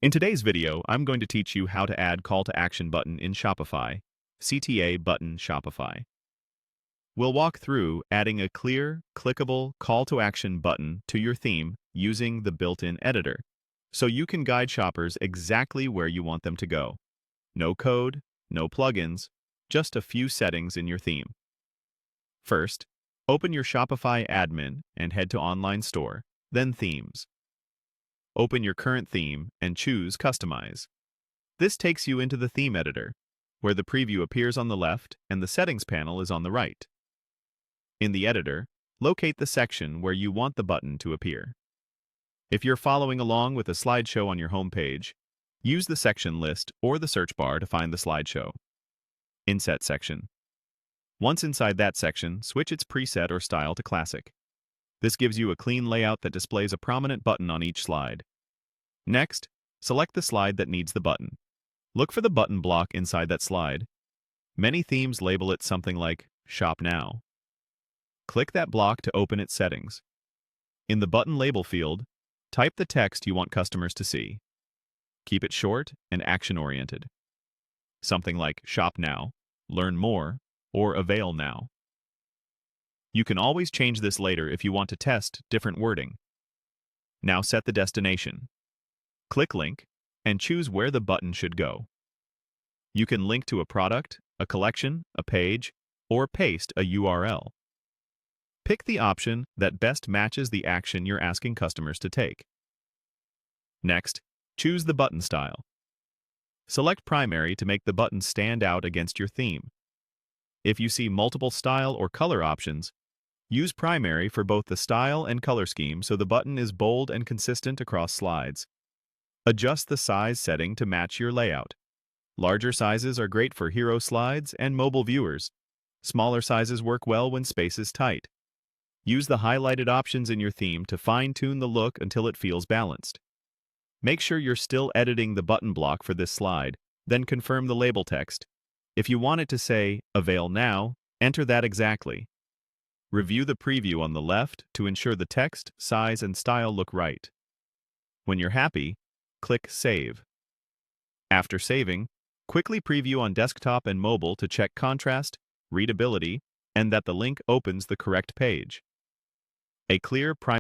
In today's video, I'm going to teach you how to add call to action button in Shopify, CTA button Shopify. We'll walk through adding a clear, clickable call to action button to your theme using the built-in editor, so you can guide shoppers exactly where you want them to go. No code, no plugins, just a few settings in your theme. First, open your Shopify admin and head to Online Store, then Themes. Open your current theme and choose Customize. This takes you into the theme editor, where the preview appears on the left and the settings panel is on the right. In the editor, locate the section where you want the button to appear. If you're following along with a slideshow on your homepage, use the section list or the search bar to find the slideshow. Inset section. Once inside that section, switch its preset or style to Classic. This gives you a clean layout that displays a prominent button on each slide. Next, select the slide that needs the button. Look for the button block inside that slide. Many themes label it something like Shop Now. Click that block to open its settings. In the button label field, type the text you want customers to see. Keep it short and action-oriented. Something like Shop Now, Learn More, or Avail Now. You can always change this later if you want to test different wording. Now set the destination. Click Link and choose where the button should go. You can link to a product, a collection, a page, or paste a URL. Pick the option that best matches the action you're asking customers to take. Next, choose the button style. Select Primary to make the button stand out against your theme. If you see multiple style or color options, use Primary for both the style and color scheme so the button is bold and consistent across slides. Adjust the size setting to match your layout. Larger sizes are great for hero slides and mobile viewers. Smaller sizes work well when space is tight. Use the highlighted options in your theme to fine-tune the look until it feels balanced. Make sure you're still editing the button block for this slide, then confirm the label text. If you want it to say Avail Now, enter that exactly. Review the preview on the left to ensure the text, size, and style look right. When you're happy, click Save. After saving, quickly preview on desktop and mobile to check contrast, readability, and that the link opens the correct page. A clear